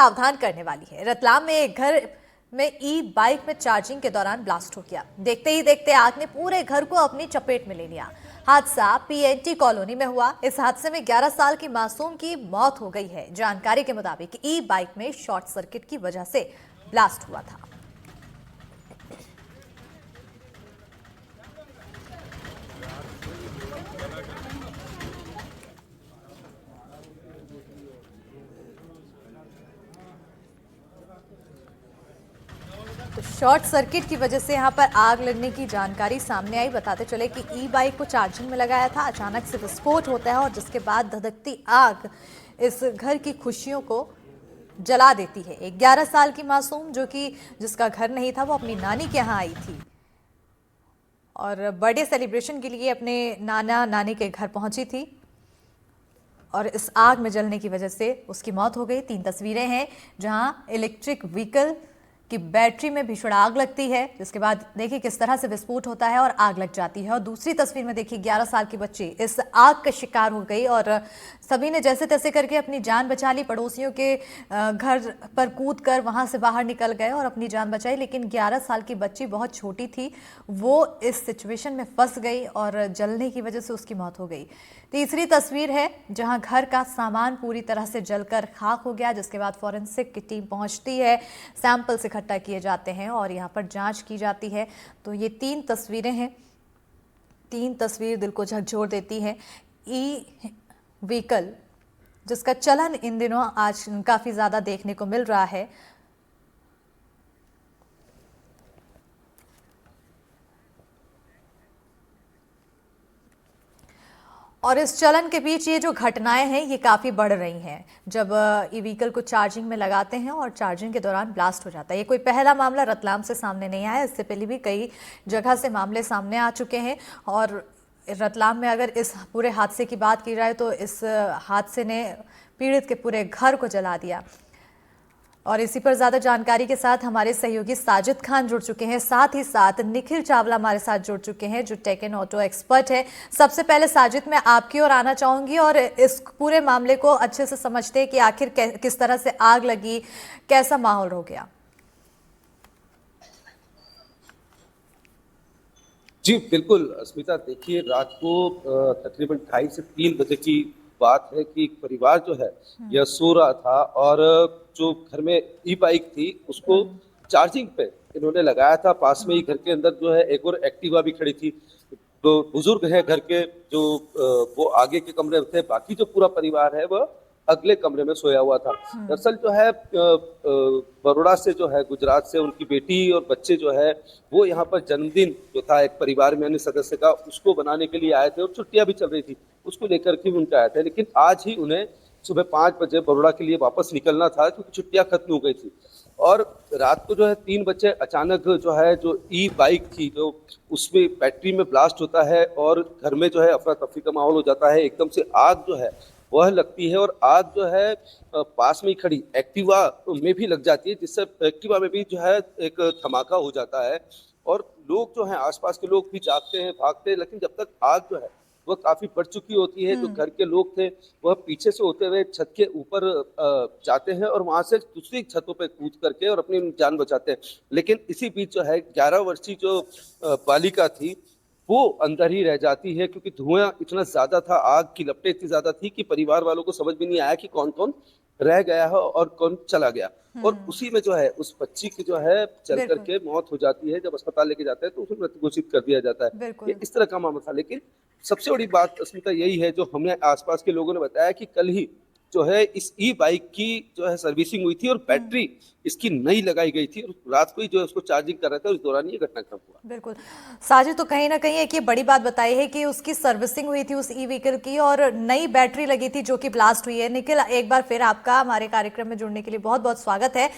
सावधान करने वाली है। रतलाम में एक घर में ई बाइक में चार्जिंग के दौरान ब्लास्ट हो गया। देखते ही देखते आग ने पूरे घर को अपनी चपेट में ले लिया। हादसा पीएनटी कॉलोनी में हुआ। इस हादसे में 11 साल की मासूम की मौत हो गई है। जानकारी के मुताबिक ई बाइक में शॉर्ट सर्किट की वजह से ब्लास्ट हुआ था। तो शॉर्ट सर्किट की वजह से यहां पर आग लगने की जानकारी सामने आई। बताते चले कि ई बाइक को चार्जिंग में लगाया था, अचानक से विस्फोट होता है और जिसके बाद धधकती आग इस घर की खुशियों को जला देती है। एक 11 साल की मासूम जिसका घर नहीं था, वो अपनी नानी के यहाँ आई थी और बर्थडे सेलिब्रेशन के लिए अपने नाना नानी के घर पहुंची थी और इस आग में जलने की वजह से उसकी मौत हो गई। 3 तस्वीरें हैं जहां इलेक्ट्रिक व्हीकल की बैटरी में भीषण आग लगती है, जिसके बाद देखिए किस तरह से विस्फोट होता है और आग लग जाती है। और दूसरी तस्वीर में देखिए 11 साल की बच्ची इस आग का शिकार हो गई और सभी ने जैसे तैसे करके अपनी जान बचा ली। पड़ोसियों के घर पर कूद कर वहां से बाहर निकल गए और अपनी जान बचाई, लेकिन 11 साल की बच्ची बहुत छोटी थी, वो इस सिचुएशन में फंस गई और जलने की वजह से उसकी मौत हो गई। तीसरी तस्वीर है जहां घर का सामान पूरी तरह से जलकर खाक हो गया, जिसके बाद फॉरेंसिक की टीम पहुंचती है, सैंपल्स इकट्ठा किए जाते हैं और यहां पर जांच की जाती है। तो ये 3 तस्वीरें हैं, 3 तस्वीर दिल को झकझोर देती है। ई व्हीकल जिसका चलन इन दिनों आज काफी ज्यादा देखने को मिल रहा है, और इस चलन के बीच ये जो घटनाएं हैं ये काफ़ी बढ़ रही हैं। जब ई व्हीकल को चार्जिंग में लगाते हैं और चार्जिंग के दौरान ब्लास्ट हो जाता है। ये कोई पहला मामला रतलाम से सामने नहीं आया, इससे पहले भी कई जगह से मामले सामने आ चुके हैं। और रतलाम में अगर इस पूरे हादसे की बात की जाए तो इस हादसे ने पीड़ित के पूरे घर को जला दिया। और इसी पर ज्यादा जानकारी के साथ हमारे सहयोगी साजिद खान जुड़ चुके हैं, साथ ही साथ निखिल चावला हमारे साथ जुड़ चुके हैं जो टेक एंड ऑटो एक्सपर्ट है। सबसे पहले साजिद, मैं आपकी ओर आना चाहूंगी और इस पूरे मामले को अच्छे से समझते हैं कि आखिर किस तरह से आग लगी, कैसा माहौल हो गया। जी बिल्कुल स्मिता, देखिए रात को तकरीबन 2:30 से 3 बजे की बात है कि एक परिवार जो है यह सो रहा था और जो घर में ई बाइक थी उसको चार्जिंग पे इन्होंने लगाया था। पास में ही घर के अंदर जो है एक और एक्टिवा भी खड़ी थी। तो बुजुर्ग है घर के जो वो आगे के कमरे में थे, बाकी जो पूरा परिवार है वह अगले कमरे में सोया हुआ था। दरअसल जो है बड़ौदा से जो है गुजरात से उनकी बेटी और बच्चे जो है वो यहाँ पर जन्मदिन जो था एक परिवार में अन्य सदस्य का उसको बनाने के लिए आए थे और छुट्टियां भी चल रही थी, उसको लेकर के उनके आए थे। लेकिन आज ही उन्हें सुबह 5 बजे बड़ौदा के लिए वापस निकलना था क्योंकि छुट्टियां खत्म हो गई थी। और रात को जो है 3 बजे अचानक जो है जो ई बाइक थी जो उसमें बैटरी में ब्लास्ट होता है और घर में जो है अफरा तफरी का माहौल हो जाता है। एकदम से आग जो है वह लगती है और आग जो है पास में ही खड़ी एक्टिवा में भी लग जाती है, जिससे एक्टिवा में भी जो है एक धमाका हो जाता है और लोग जो हैं आसपास के लोग भी जागते हैं, भागते हैं। लेकिन जब तक आग जो है वह काफी बढ़ चुकी होती है, जो घर के लोग थे वह पीछे से होते हुए छत के ऊपर जाते हैं और वहां से दूसरी छतों पर कूद करके और अपनी जान बचाते हैं। लेकिन इसी बीच जो है 11 वर्षीय जो बालिका थी वो अंदर ही रह जाती है क्योंकि धुआं इतना ज्यादा था, आग की लपटें इतनी ज्यादा थी कि परिवार वालों को समझ भी नहीं आया कि कौन कौन रह गया है और कौन चला गया। और उसी में जो है उस बच्ची की जो है चल करके मौत हो जाती है। जब अस्पताल लेके जाते हैं तो उसे मृत घोषित कर दिया जाता है। ये इस तरह का मामला था। लेकिन सबसे बड़ी बात अस्मिता यही है जो हमें आसपास के लोगों ने बताया कि कल ही जो है इस ई बाइक की जो है सर्विसिंग हुई थी और बैटरी इसकी नई लगाई गई थी और रात को ही जो है उसको चार्जिंग कर रहे थे, उस दौरान ये घटनाक्रम हुआ। बिल्कुल साजिद, तो कहीं ना कहीं एक ये बड़ी बात बताई है कि उसकी सर्विसिंग हुई थी उस ई व्हीकल की और नई बैटरी लगी थी जो कि ब्लास्ट हुई है। निखिल, एक बार फिर आपका हमारे कार्यक्रम में जुड़ने के लिए बहुत बहुत स्वागत है।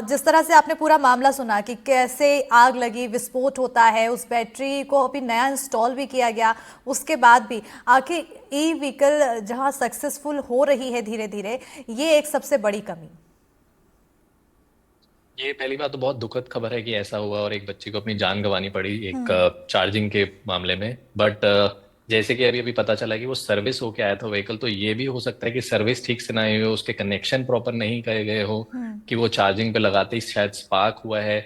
जिस तरह से आपने पूरा मामला सुना कि कैसे आग लगी, विस्फोट होता है, उस बैटरी को अभी नया इंस्टॉल भी किया गया, उसके बाद भी आखिर ई व्हीकल जहां सक्सेसफुल हो रही है धीरे धीरे, ये एक सबसे बड़ी कमी। ये पहली बात तो बहुत दुखद खबर है कि ऐसा हुआ और एक बच्चे को अपनी जान गंवानी पड़ी एक चार्जिंग के मामले में। बट जैसे कि अभी अभी पता चला कि वो सर्विस होके आया था व्हीकल, तो ये भी हो सकता है कि सर्विस ठीक से ना हुई हो, उसके कनेक्शन प्रॉपर नहीं करे गए हो कि वो चार्जिंग पे लगाते ही शायद स्पार्क हुआ है।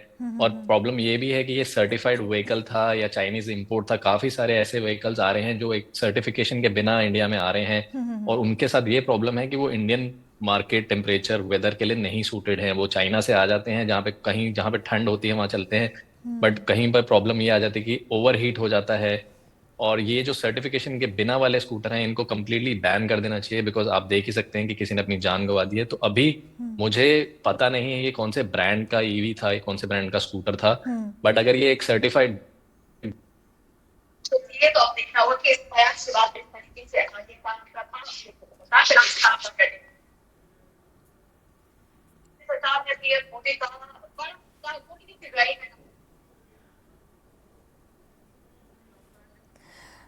और प्रॉब्लम ये भी है कि ये सर्टिफाइड व्हीकल था या चाइनीज इंपोर्ट था। काफी सारे ऐसे व्हीकल्स आ रहे हैं जो एक सर्टिफिकेशन के बिना इंडिया में आ रहे हैं, और उनके साथ ये प्रॉब्लम है कि वो इंडियन मार्केट टेम्परेचर वेदर के लिए नहीं सूटेड हैं। वो चाइना से आ जाते हैं, जहाँ पे ठंड होती है वहां चलते हैं, बट कहीं पर प्रॉब्लम ये आ जाती है कि ओवर हीट हो जाता है। और ये जो सर्टिफिकेशन के बिना वाले स्कूटर हैं इनको कम्प्लीटली बैन कर देना चाहिए, बिकॉज आप देख ही सकते हैं कि किसी ने अपनी जान गंवा दी है। तो अभी मुझे पता नहीं है ये कौन से ब्रांड का ईवी था, ये कौन से ब्रांड का स्कूटर था, बट अगर ये एक सर्टिफाइड तो ये तो अब देखना होगा कि इस बयान से बात इस तरीके से आगे काम करना होगा, फिर हम काम करेंगे। सरकार ने पीएम मोदी का मोदी की फिगराई है।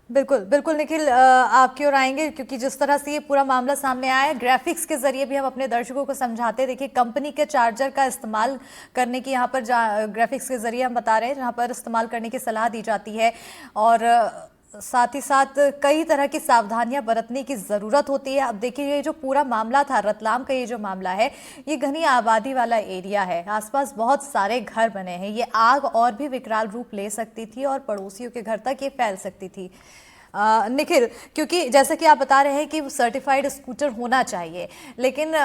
बिल्कुल बिल्कुल निखिल, आपकी ओर आएंगे क्योंकि जिस तरह से ये पूरा मामला सामने आया है, ग्राफिक्स के जरिए भी हम अपने दर्शकों को समझाते हैं। देखिए, कंपनी के चार्जर का इस्तेमाल करने की यहाँ पर ग्राफिक्स के जरिए हम बता रहे हैं, जहाँ पर इस्तेमाल करने की सलाह दी जाती है, और साथ ही साथ कई तरह की सावधानियां बरतने की ज़रूरत होती है। अब देखिए, ये जो पूरा मामला था, रतलाम का ये जो मामला है, ये घनी आबादी वाला एरिया है, आसपास बहुत सारे घर बने हैं। ये आग और भी विकराल रूप ले सकती थी और पड़ोसियों के घर तक ये फैल सकती थी। निखिल, क्योंकि जैसे कि आप बता रहे हैं कि सर्टिफाइड स्कूटर होना चाहिए, लेकिन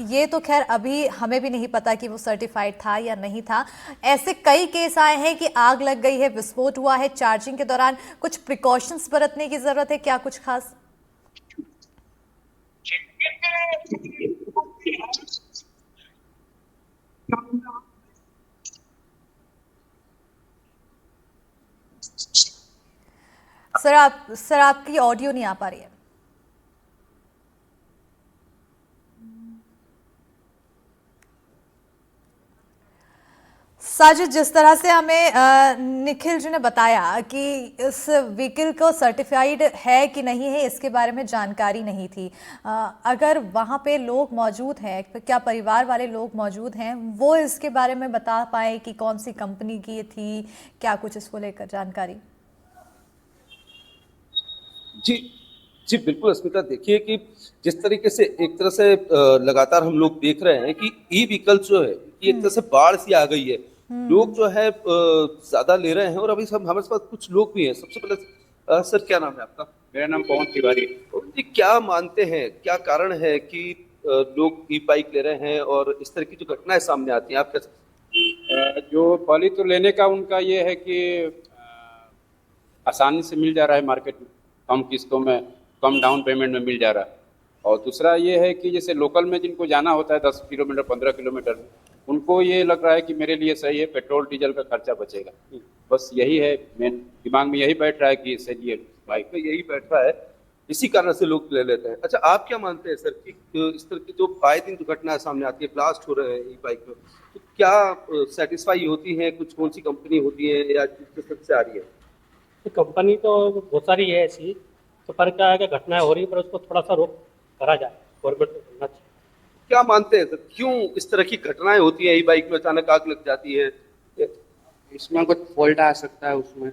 ये तो खैर अभी हमें भी नहीं पता कि वो सर्टिफाइड था या नहीं था। ऐसे कई केस आए हैं कि आग लग गई है, विस्फोट हुआ है चार्जिंग के दौरान। कुछ प्रिकॉशंस बरतने की जरूरत है क्या, कुछ खास? सर आपकी ऑडियो नहीं आ पा रही है। साजिद, जिस तरह से हमें निखिल जी ने बताया कि इस व्हीकल को सर्टिफाइड है कि नहीं है, इसके बारे में जानकारी नहीं थी। अगर वहाँ पे लोग मौजूद हैं, क्या परिवार वाले लोग मौजूद हैं, वो इसके बारे में बता पाए कि कौन सी कंपनी की थी, क्या कुछ इसको लेकर जानकारी? जी जी बिल्कुल अस्मिता, देखिए कि जिस तरीके से एक तरह से लगातार हम लोग देख रहे हैं कि ई व्हीकल जो है कि एक तरह से बाढ़ सी आ गई है। लोग जो है ज्यादा ले रहे हैं, और अभी सब हमारे पास कुछ लोग भी हैं। सबसे पहले सर, क्या नाम है आपका? मेरा नाम पवन तिवारी। जी, क्या मानते हैं, क्या कारण है कि लोग ई बाइक ले रहे हैं और इस तरह की जो घटनाएं सामने आती हैं, आप कैसे? जो पहले तो लेने का उनका ये है कि आसानी से मिल जा रहा है मार्केट में, कम किस्तों में, कम डाउन पेमेंट में मिल जा रहा है। और दूसरा ये है कि जैसे लोकल में जिनको जाना होता है 10 किलोमीटर 15 किलोमीटर, उनको ये लग रहा है कि मेरे लिए सही है, पेट्रोल डीजल का खर्चा बचेगा। बस यही है, मेन दिमाग में यही बैठ रहा है कि सही है, बाइक में यही बैठ रहा है, इसी कारण से लोग ले लेते हैं। अच्छा, आप क्या मानते हैं सर कि इस तरह की जो आए दिन दुर्घटनाएं सामने आती है, ब्लास्ट हो रहे हैं ई बाइक में, तो क्या सेटिस्फाई होती है? कुछ कौन सी कंपनी होती है या किस तरह से आ रही है? कंपनी तो बहुत सारी है ऐसी, तो पर क्या है कि घटनाएं हो रही है, पर उसको थोड़ा सा रोक करा जाए, गवर्नमेंट को करना चाहिए। क्या मानते हैं सर, क्यों इस तरह की घटनाएं होती है? ई बाइक में अचानक आग लग जाती है, इसमें कुछ फॉल्ट आ सकता है, उसमें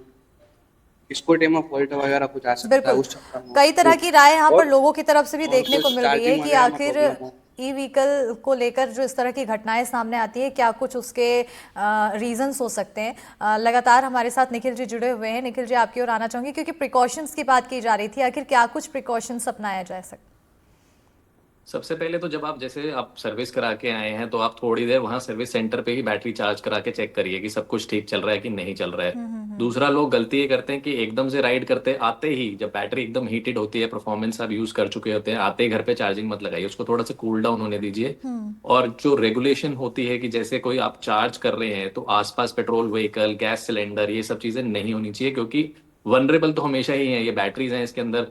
स्कूटी में फॉल्ट वगैरह कुछ आ सकता है बिल्कुल, उस चक्कर में। कई तरह की राय यहाँ पर और- लोगों की तरफ से भी और देखने को कुछ मिल रही है charging कि वगैरह में आखिर problem हो। ई व्हीकल को लेकर जो इस तरह की घटनाएं सामने आती है, क्या कुछ उसके रीजंस हो सकते हैं। लगातार हमारे साथ निखिल जी जुड़े हुए हैं। निखिल जी, आपकी ओर आना चाहूंगी क्योंकि प्रिकॉशंस की बात की जा रही थी। आखिर क्या कुछ प्रिकॉशंस अपनाया जा सकता? सबसे पहले तो जब आप जैसे आप सर्विस करा के आए हैं तो आप थोड़ी देर वहां सर्विस सेंटर पे ही बैटरी चार्ज करा के चेक करिए कि सब कुछ ठीक चल रहा है कि नहीं चल रहा है। दूसरा, लोग गलती ये करते हैं कि एकदम से राइड करते आते ही, जब बैटरी एकदम हीटेड होती है, परफॉर्मेंस आप यूज कर चुके होते हैं, आते ही घर पे चार्जिंग मत लगाइए, उसको थोड़ा सा कूल डाउन होने दीजिए। और जो रेगुलेशन होती है कि जैसे कोई आप चार्ज कर रहे हैं तो आसपास पेट्रोल व्हीकल, गैस सिलेंडर, ये सब चीजें नहीं होनी चाहिए, क्योंकि वनरेबल तो हमेशा ही है। ये बैटरीज हैं, इसके अंदर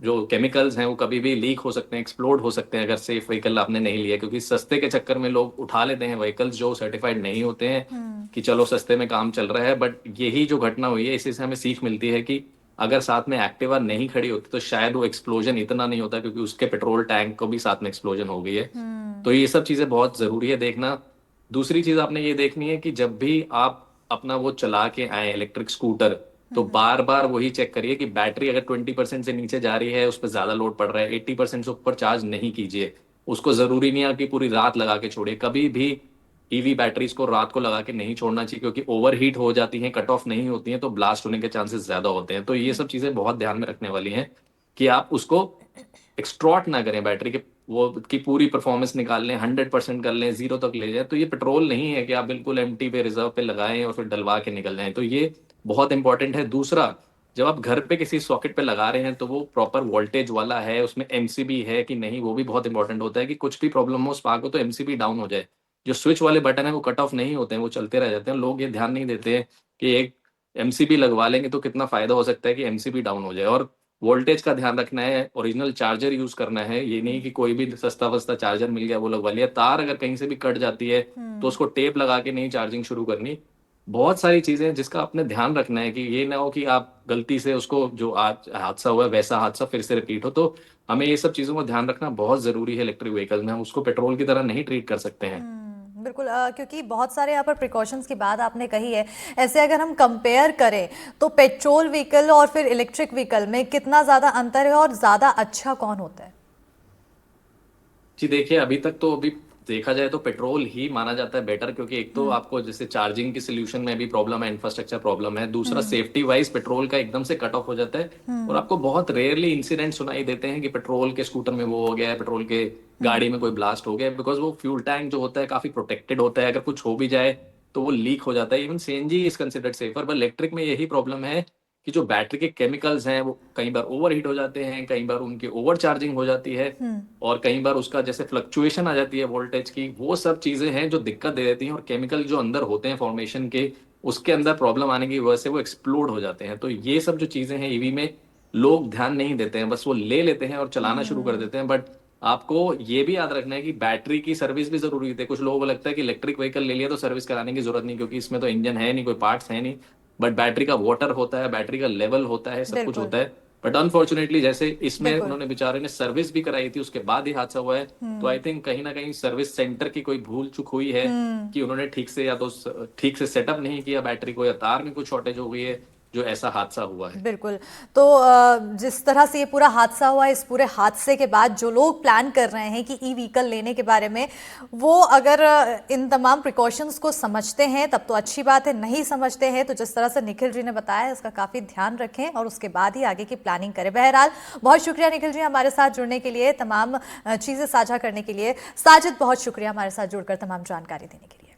जो केमिकल्स हैं वो कभी भी लीक हो सकते हैं, एक्सप्लोड हो सकते हैं अगर सेफ व्हीकल आपने नहीं लिया। क्योंकि सस्ते के चक्कर में लोग उठा लेते हैं व्हीकल्स जो सर्टिफाइड नहीं होते हैं कि चलो सस्ते में काम चल रहा है। बट यही जो घटना हुई है, इसी से हमें सीख मिलती है कि अगर साथ में एक्टिवा नहीं खड़ी होती तो शायद वो एक्सप्लोजन इतना नहीं होता, क्योंकि उसके पेट्रोल टैंक को भी साथ में एक्सप्लोजन हो गई है। तो ये सब चीजें बहुत जरूरी है देखना। दूसरी चीज आपने ये देखनी है कि जब भी आप अपना वो चला के आए इलेक्ट्रिक स्कूटर, तो बार बार वही चेक करिए कि बैटरी अगर 20% से नीचे जा रही है, उस पर ज्यादा लोड पड़ रहा है, 80% से ऊपर चार्ज नहीं कीजिए। उसको जरूरी नहीं है कि पूरी रात लगा के छोड़े, कभी भी ईवी बैटरीज को रात को लगा के नहीं छोड़ना चाहिए, क्योंकि ओवर हीट हो जाती हैं, कट ऑफ नहीं होती हैं, तो ब्लास्ट होने के चांसेस ज्यादा होते हैं। तो ये सब चीजें बहुत ध्यान में रखने वाली हैं कि आप उसको एक्सट्रॉट ना करें, बैटरी के वो की पूरी परफॉर्मेंस निकाल लें, 100% कर लें, जीरो तक ले जाएं। तो ये पेट्रोल नहीं है कि आप बिल्कुल एम्प्टी पे रिजर्व पे लगाएं और फिर डलवा के निकल जाएं। तो ये बहुत इंपॉर्टेंट है। दूसरा, जब आप घर पे किसी सॉकेट पे लगा रहे हैं तो वो प्रॉपर वोल्टेज वाला है, उसमें एमसीबी है कि नहीं, वो भी बहुत इंपॉर्टेंट होता है कि कुछ भी प्रॉब्लम हो स्पार्क हो तो एमसीबी डाउन हो जाए। जो स्विच वाले बटन है वो कट ऑफ नहीं होते हैं, वो चलते रह जाते हैं। लोग ये ध्यान नहीं देते हैं कि एक एमसीबी लगवा लेंगे तो कितना फायदा हो सकता है कि एमसीबी डाउन हो जाए। और वोल्टेज का ध्यान रखना है, ओरिजिनल चार्जर यूज करना है, ये नहीं कि कोई भी सस्ता वस्ता चार्जर मिल गया वो लगवा लिया। तार अगर कहीं से भी कट जाती है तो उसको टेप लगा के नहीं चार्जिंग शुरू करनी। बहुत सारी चीजें हैं जिसका आपने ध्यान रखना है कि ये ना हो कि आप गलती से उसको, जो आज हादसा हुआ है वैसा हादसा फिर से रिपीट हो। तो हमें ये सब चीजों को ध्यान रखना बहुत जरूरी है। इलेक्ट्रिक व्हीकल में हम उसको पेट्रोल की तरह नहीं ट्रीट कर सकते हैं। बिल्कुल, क्योंकि बहुत सारे यहाँ पर प्रिकॉशंस की बात आपने कही है। ऐसे अगर हम कंपेयर करें तो पेट्रोल व्हीकल और फिर इलेक्ट्रिक व्हीकल में कितना ज़्यादा अंतर है और ज़्यादा अच्छा कौन होता है? जी देखिए, अभी तक तो अभी देखा जाए तो पेट्रोल ही माना जाता है बेटर, क्योंकि एक तो आपको जैसे चार्जिंग की सोल्यूशन में भी प्रॉब्लम है, इंफ्रास्ट्रक्चर प्रॉब्लम है। दूसरा, सेफ्टी वाइज पेट्रोल का एकदम से कट ऑफ हो जाता है और आपको बहुत रेयरली इंसिडेंट सुनाई देते हैं कि पेट्रोल के स्कूटर में वो हो गया है, पेट्रोल के गाड़ी में कोई ब्लास्ट हो गया है, बिकॉज वो फ्यूल टैंक जो होता है काफी प्रोटेक्टेड होता है। अगर कुछ हो भी जाए तो वो लीक हो जाता है। Even CNG is considered safer, पर इलेक्ट्रिक में यही प्रॉब्लम है कि जो बैटरी के केमिकल्स हैं वो कई बार ओवर हीट हो जाते हैं, कई बार उनकी ओवर चार्जिंग हो जाती है, और कई बार उसका जैसे फ्लक्चुएशन आ जाती है वोल्टेज की। वो सब चीजें हैं जो दिक्कत दे देती हैं, और केमिकल जो अंदर होते हैं फॉर्मेशन के, उसके अंदर प्रॉब्लम आने की वजह से वो एक्सप्लोड हो जाते हैं। तो ये सब जो चीजें हैं ईवी में लोग ध्यान नहीं देते हैं, बस वो ले लेते हैं और चलाना शुरू कर देते हैं। बट आपको ये भी याद रखना है कि बैटरी की सर्विस भी जरूरी है। कुछ लोगों को लगता है कि इलेक्ट्रिक व्हीकल ले लिया तो सर्विस कराने की जरूरत नहीं, क्योंकि इसमें तो इंजन है नहीं, कोई पार्ट्स है नहीं। बट बैटरी का वाटर होता है, बैटरी का लेवल होता है, सब कुछ बिल्कुल होता है। बट अनफॉर्चुनेटली जैसे इसमें बिल्कुल। उन्होंने बेचारे ने सर्विस भी कराई थी, उसके बाद ही हादसा हुआ है। तो आई थिंक कहीं ना कहीं सर्विस सेंटर की कोई भूल चूक हुई है कि उन्होंने ठीक से या तो ठीक से सेटअप नहीं किया बैटरी को, या तार में कुछ शॉर्टेज हो गई है, जो ऐसा हादसा हुआ है। बिल्कुल। तो जिस तरह से ये पूरा हादसा हुआ है, इस पूरे हादसे के बाद जो लोग प्लान कर रहे हैं कि ई व्हीकल लेने के बारे में, वो अगर इन तमाम प्रिकॉशंस को समझते हैं तब तो अच्छी बात है, नहीं समझते हैं तो जिस तरह से निखिल जी ने बताया इसका काफ़ी ध्यान रखें और उसके बाद ही आगे की प्लानिंग करें। बहरहाल बहुत शुक्रिया निखिल जी हमारे साथ जुड़ने के लिए, तमाम चीज़ें साझा करने के लिए। साजिद, बहुत शुक्रिया हमारे साथ जुड़कर तमाम जानकारी देने के लिए।